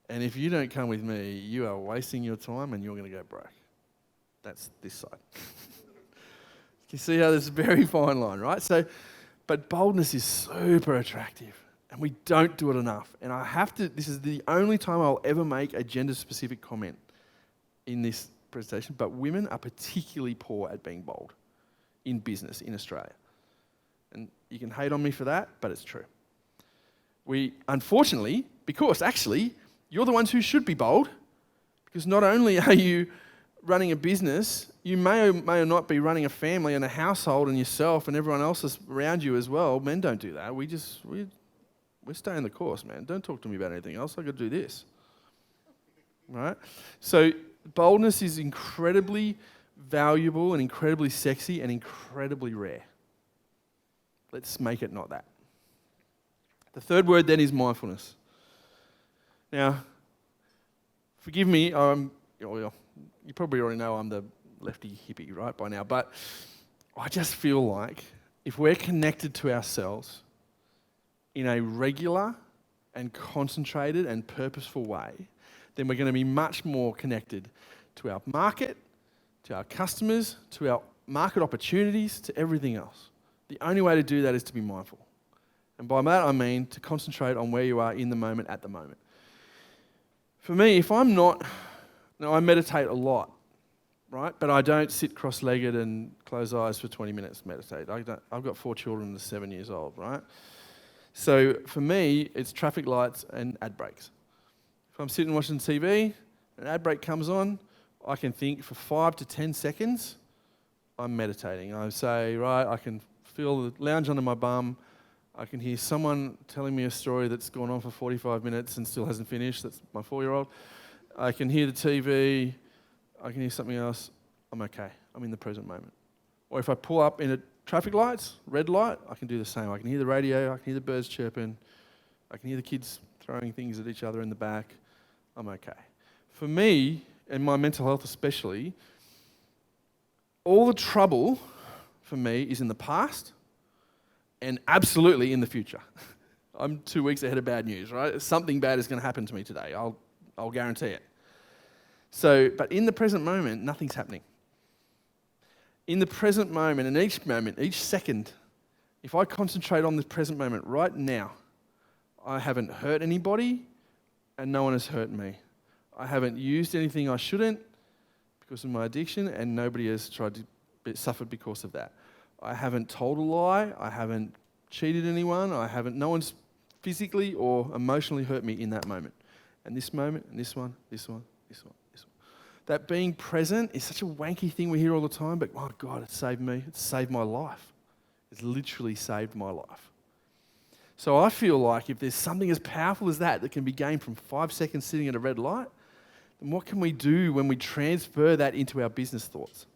and if you don't come with me, you are wasting your time and you're going to go broke. That's this side. You see how there's a very fine line, right? But boldness is super attractive, and we don't do it enough. And this is the only time I'll ever make a gender-specific comment in this presentation, but women are particularly poor at being bold in business in Australia. And you can hate on me for that, but it's true. Unfortunately, because actually, you're the ones who should be bold, because not only are you running a business, you may or not be running a family and a household and yourself and everyone else is around you as well. Men don't do that. We're staying the course, man. Don't talk to me about anything else. I've got to do this. Right? So boldness is incredibly valuable and incredibly sexy and incredibly rare. Let's make it not that. The third word then is mindfulness. Now, forgive me, you probably already know I'm the lefty hippie, right, by now, but I just feel like if we're connected to ourselves in a regular and concentrated and purposeful way, then we're going to be much more connected to our market, to our customers, to our market opportunities, to everything else. The only way to do that is to be mindful. And by that I mean to concentrate on where you are in the moment at the moment. For me, if I'm not... Now, I meditate a lot, right? But I don't sit cross-legged and close eyes for 20 minutes to meditate. I've got 4 children that are 7 years old, right? So for me, it's traffic lights and ad breaks. If I'm sitting watching TV, an ad break comes on, I can think for 5 to 10 seconds, I'm meditating. I say, right, I can feel the lounge under my bum. I can hear someone telling me a story that's gone on for 45 minutes and still hasn't finished. That's my 4-year-old. I can hear the TV, I can hear something else, I'm okay. I'm in the present moment. Or if I pull up in a traffic lights, red light, I can do the same. I can hear the radio, I can hear the birds chirping, I can hear the kids throwing things at each other in the back, I'm okay. For me, and my mental health especially, all the trouble for me is in the past and absolutely in the future. I'm 2 weeks ahead of bad news, right? Something bad is going to happen to me today. I'll guarantee it. So, but in the present moment, nothing's happening. In the present moment, each second, if I concentrate on this present moment right now, I haven't hurt anybody and no one has hurt me. I haven't used anything I shouldn't because of my addiction and nobody has suffered because of that. I haven't told a lie. I haven't cheated anyone. No one's physically or emotionally hurt me in that moment. And this moment, and this one. That being present is such a wanky thing we hear all the time, but oh God, it saved me. It saved my life. It's literally saved my life. So I feel like if there's something as powerful as that can be gained from 5 seconds sitting at a red light, then what can we do when we transfer that into our business thoughts?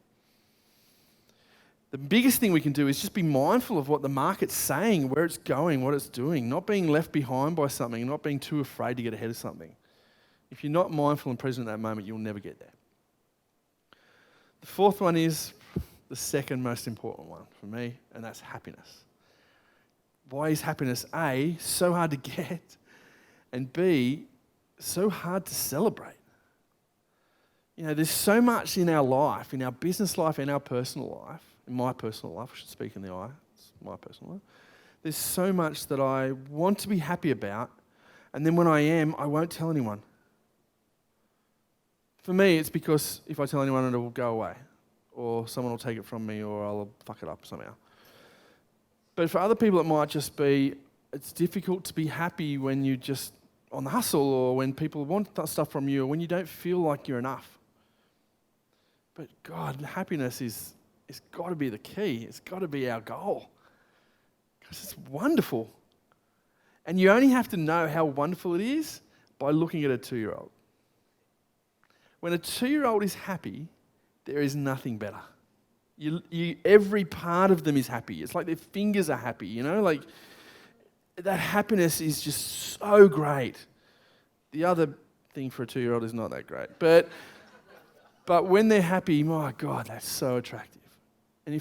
The biggest thing we can do is just be mindful of what the market's saying, where it's going, what it's doing, not being left behind by something, not being too afraid to get ahead of something. If you're not mindful and present at that moment, you'll never get there. The fourth one is the second most important one for me, and that's happiness. Why is happiness, A, so hard to get, and B, so hard to celebrate? You know, there's so much in our life, in our business life, in our personal life, in my personal life, I should speak in the I, it's my personal life. There's so much that I want to be happy about, and then when I am, I won't tell anyone. For me, it's because if I tell anyone, it will go away, or someone will take it from me, or I'll fuck it up somehow. But for other people, it might just be, it's difficult to be happy when you're just on the hustle, or when people want stuff from you, or when you don't feel like you're enough. But God, happiness it's got to be the key. It's got to be our goal. Because it's wonderful. And you only have to know how wonderful it is by looking at a 2-year-old. When a 2-year-old is happy, there is nothing better. Every part of them is happy. It's like their fingers are happy, you know? Like, that happiness is just so great. The other thing for a 2-year-old is not that great. But when they're happy, my God, that's so attractive. And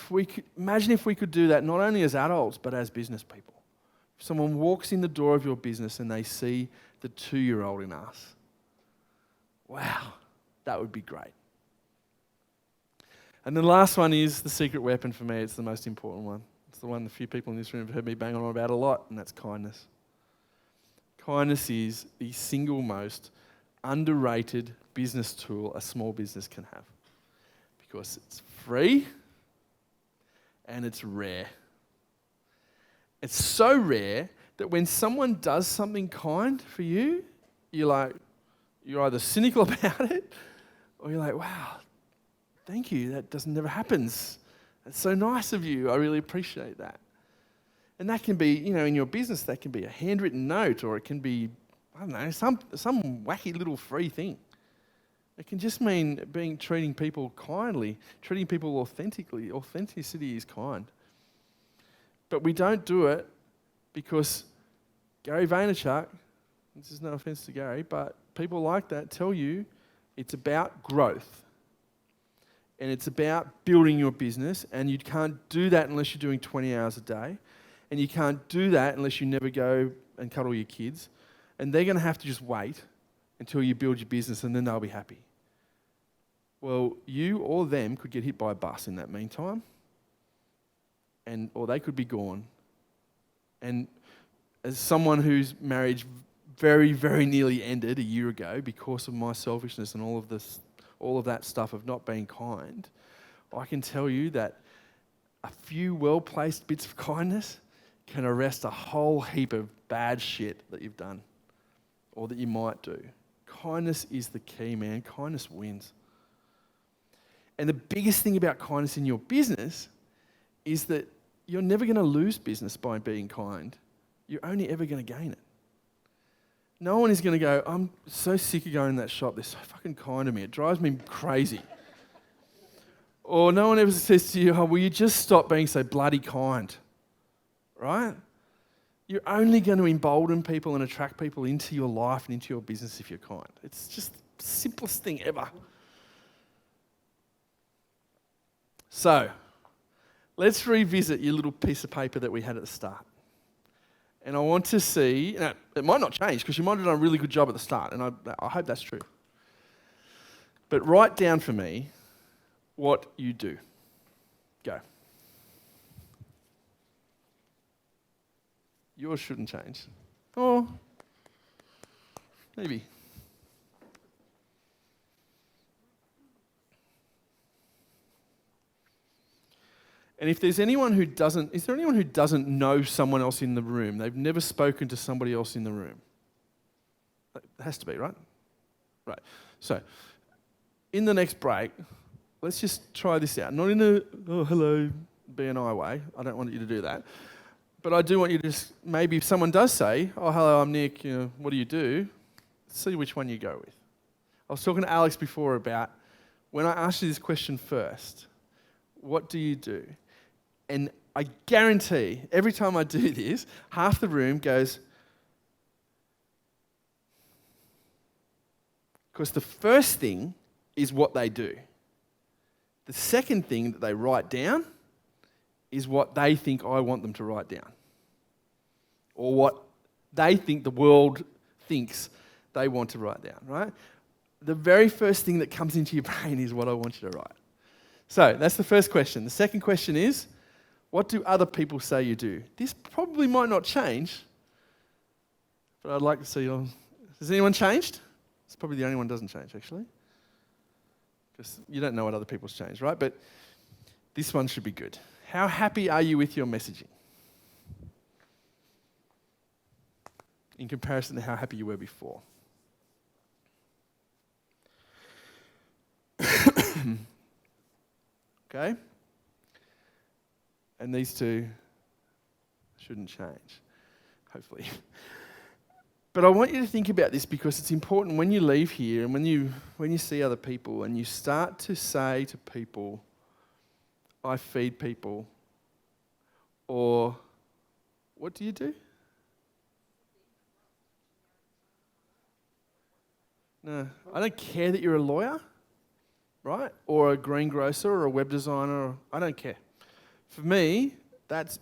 imagine if we could do that not only as adults, but as business people. If someone walks in the door of your business and they see the 2-year-old in us, wow, that would be great. And the last one is the secret weapon for me. It's the most important one. It's the one a few people in this room have heard me bang on about a lot, and that's kindness. Kindness is the single most underrated business tool a small business can have, because it's free and it's rare. It's so rare that when someone does something kind for you, you're either cynical about it, or you're like, wow, thank you, that never happens. That's so nice of you, I really appreciate that. And that can be, you know, in your business, that can be a handwritten note, or it can be, I don't know, some wacky little free thing. It can just mean treating people kindly, treating people authentically. Authenticity is kind. But we don't do it because Gary Vaynerchuk, this is no offense to Gary, but people like that tell you it's about growth. And it's about building your business, and you can't do that unless you're doing 20 hours a day. And you can't do that unless you never go and cuddle your kids. And they're going to have to just wait until you build your business, and then they'll be happy. Well, you or them could get hit by a bus in that meantime, or they could be gone. And as someone whose marriage very, very nearly ended a year ago because of my selfishness and all of that stuff of not being kind, I can tell you that a few well-placed bits of kindness can arrest a whole heap of bad shit that you've done or that you might do. Kindness is the key, man. Kindness wins. And the biggest thing about kindness in your business is that you're never going to lose business by being kind. You're only ever going to gain it. No one is going to go, I'm so sick of going to that shop. They're so fucking kind to me. It drives me crazy. Or no one ever says to you, oh, will you just stop being so bloody kind? Right? You're only going to embolden people and attract people into your life and into your business if you're kind. It's just the simplest thing ever. So, let's revisit your little piece of paper that we had at the start. And I want to see, it might not change because you might have done a really good job at the start, and I hope that's true. But write down for me what you do. Go. Yours shouldn't change. Or maybe. And if there's anyone who doesn't, is there anyone who doesn't know someone else in the room? They've never spoken to somebody else in the room. It has to be, right? Right. So, in the next break, let's just try this out. Not in a, oh, hello, B&I way. I don't want you to do that. But I do want you to just, maybe if someone does say, oh, hello, I'm Nick, what do you do? See which one you go with. I was talking to Alex before about, when I asked you this question first, what do you do? And I guarantee, every time I do this, half the room goes, Because the first thing is what they do. The second thing that they write down is what they think I want them to write down. Or what they think the world thinks they want to write down, right? The very first thing that comes into your brain is what I want you to write. So that's the first question. The second question is, what do other people say you do? This probably might not change, but I'd like to see you. Has anyone changed? It's probably the only one who doesn't change, actually. Because you don't know what other people's changed, right? But this one should be good. How happy are you with your messaging? In comparison to how happy you were before. Okay? And these two shouldn't change, hopefully. But I want you to think about this because it's important when you leave here and when you see other people and you start to say to people, I feed people, or what do you do? No, I don't care that you're a lawyer, right? Or a greengrocer or a web designer. I don't care. For me, that's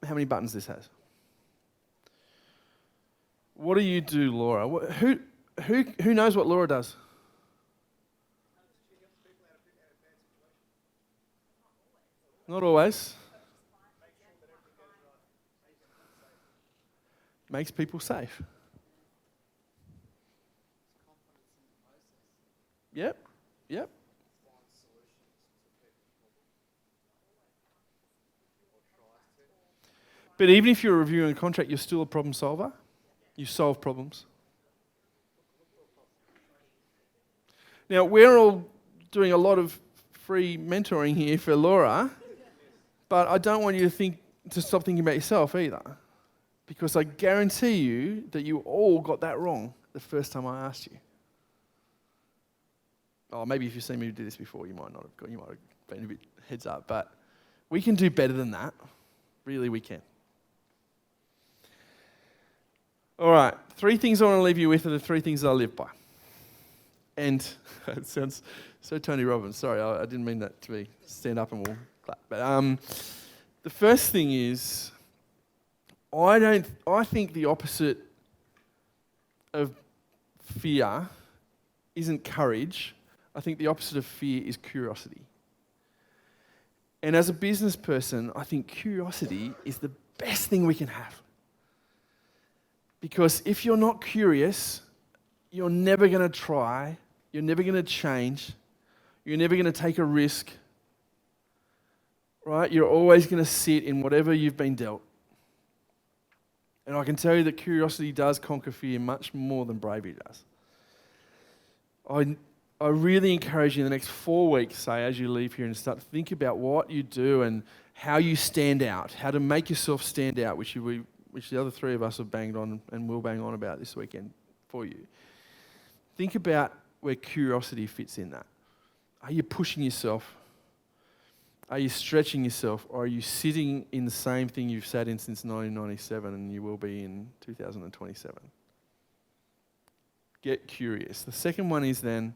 how many buttons this has. What do you do, Laura? Who knows what Laura does? Not always. Makes people safe. Yep. But even if you're reviewing a contract, you're still a problem solver. You solve problems. Now, we're all doing a lot of free mentoring here for Laura, but I don't want you to stop thinking about yourself either, because I guarantee you that you all got that wrong the first time I asked you. Oh, maybe if you've seen me do this before, you might not have got. You might have been a bit heads up, but we can do better than that. Really, we can. All right, 3 things I want to leave you with are the 3 things that I live by. And it sounds so Tony Robbins. Sorry, I didn't mean that to be stand up and we'll clap. But the first thing is, I think the opposite of fear isn't courage. I think the opposite of fear is curiosity. And as a business person, I think curiosity is the best thing we can have. Because if you're not curious, you're never going to try, you're never going to change, you're never going to take a risk, right? You're always going to sit in whatever you've been dealt. And I can tell you that curiosity does conquer fear much more than bravery does. I really encourage you in the next 4 weeks, say, as you leave here and start to think about what you do and how you stand out, how to make yourself stand out, which the other 3 of us have banged on and will bang on about this weekend for you. Think about where curiosity fits in that. Are you pushing yourself? Are you stretching yourself? Or are you sitting in the same thing you've sat in since 1997 and you will be in 2027? Get curious. The second one is then,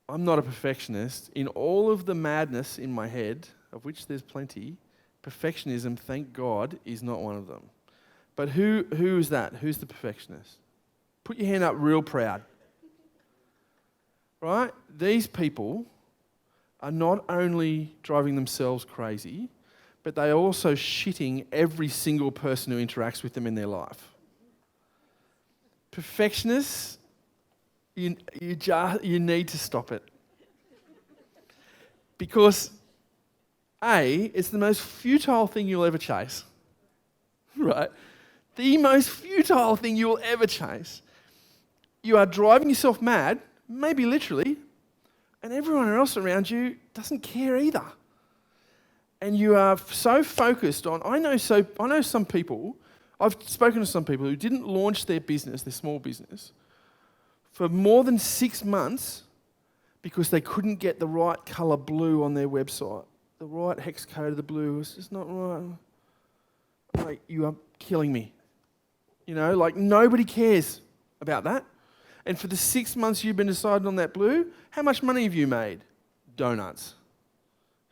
I'm not a perfectionist. In all of the madness in my head, of which there's plenty, perfectionism, thank God, is not one of them. But who is that? Who's the perfectionist? Put your hand up real proud. Right? These people are not only driving themselves crazy, but they are also shitting every single person who interacts with them in their life. Perfectionists, you need to stop it. Because A, it's the most futile thing you'll ever chase. Right? The most futile thing you will ever chase. You are driving yourself mad, maybe literally, and everyone else around you doesn't care either. And you are so focused on, I know some people, I've spoken to some people who didn't launch their business, their small business, for more than 6 months because they couldn't get the right colour blue on their website. The right hex code of the blue was just not right. Like, you are killing me. You know, like nobody cares about that. And for the 6 months you've been deciding on that blue, how much money have you made? Donuts.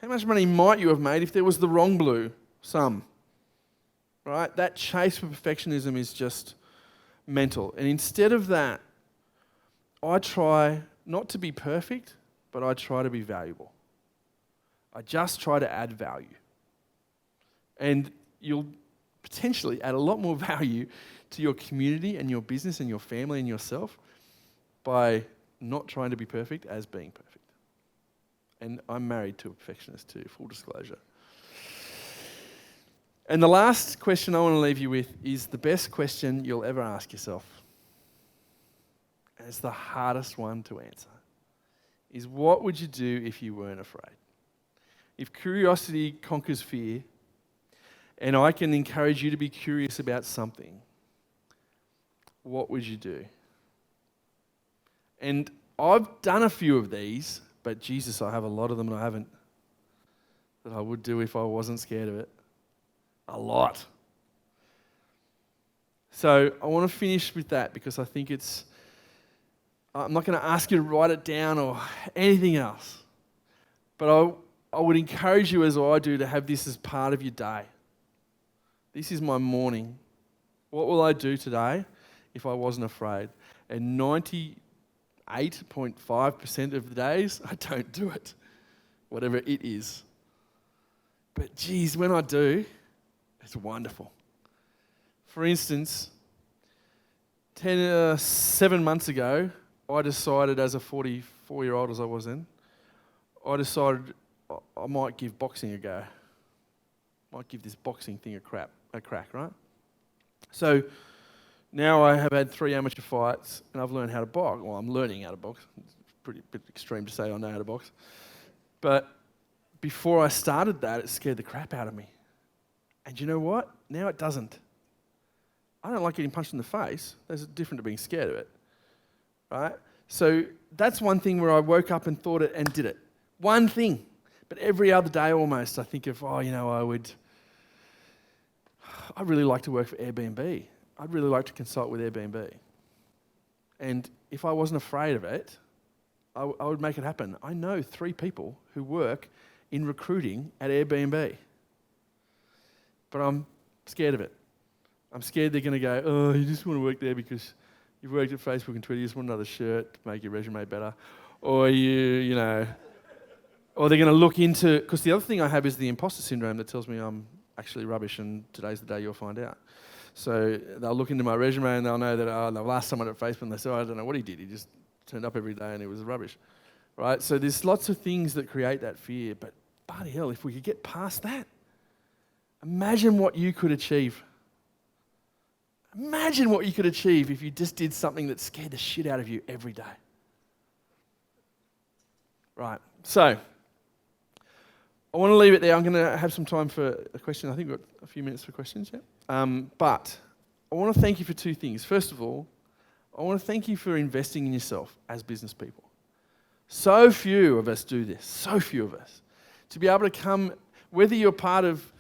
How much money might you have made if there was the wrong blue? Some. Right? That chase for perfectionism is just mental. And instead of that, I try not to be perfect, but I try to be valuable. I just try to add value. And you'll potentially add a lot more value to your community and your business and your family and yourself by not trying to be perfect as being perfect. And I'm married to a perfectionist too, full disclosure. And the last question I want to leave you with is the best question you'll ever ask yourself. And it's the hardest one to answer. Is what would you do if you weren't afraid? If curiosity conquers fear, and I can encourage you to be curious about something, what would you do? And I've done a few of these, but Jesus, I have a lot of them and I haven't, that I would do if I wasn't scared of it. A lot. So I want to finish with that because I think I'm not going to ask you to write it down or anything else. But I would encourage you, as I do, to have this as part of your day. This is my morning. What will I do today if I wasn't afraid? And 98.5% of the days, I don't do it, whatever it is. But geez, when I do, it's wonderful. For instance, 7 months ago, I decided, as a 44-year-old as I was then, I decided I might give boxing a go. Might give this boxing thing a crack, right? So now I have had 3 amateur fights and I've learned how to box. Well, I'm learning how to box. It's pretty bit extreme to say I know how to box. But before I started that, it scared the crap out of me. And you know what? Now it doesn't. I don't like getting punched in the face. That's different to being scared of it, right? So that's one thing where I woke up and thought it and did it. One thing. But every other day almost, I think of, I'd really like to work for Airbnb. I'd really like to consult with Airbnb. And if I wasn't afraid of it, I would make it happen. I know 3 people who work in recruiting at Airbnb. But I'm scared of it. I'm scared they're going to go, oh, you just want to work there because you've worked at Facebook and Twitter, you just want another shirt to make your resume better. Or or they're going to look into, because the other thing I have is the imposter syndrome that tells me I'm actually rubbish and today's the day you'll find out. So they'll look into my resume and they'll know that the last time I at Facebook, they say, I don't know what he did. He just turned up every day and it was rubbish, right? So there's lots of things that create that fear, but bloody hell, if we could get past that, imagine what you could achieve. Imagine what you could achieve if you just did something that scared the shit out of you every day. Right, so I want to leave it there. I'm going to have some time for a question. I think we've got a few minutes for questions, yeah? But I want to thank you for 2 things. First of all, I want to thank you for investing in yourself as business people. So few of us do this, so few of us. To be able to come, whether you're part of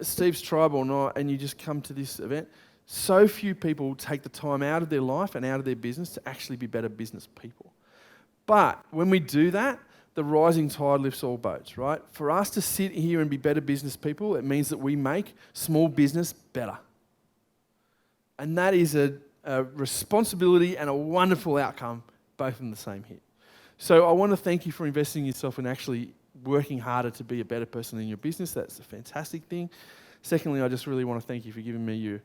Steve's tribe or not, and you just come to this event, so few people take the time out of their life and out of their business to actually be better business people. But when we do that, the rising tide lifts all boats, right? For us to sit here and be better business people, it means that we make small business better. And that is a responsibility and a wonderful outcome, both in the same hit. So I want to thank you for investing in yourself and actually working harder to be a better person in your business. That's a fantastic thing. Secondly, I just really want to thank you for giving me your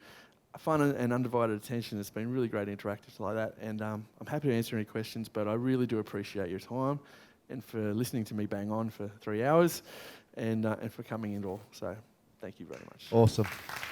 fun and undivided attention. It's been really great interactive like that. And I'm happy to answer any questions, but I really do appreciate your time and for listening to me bang on for 3 hours and for coming in all. So thank you very much. Awesome.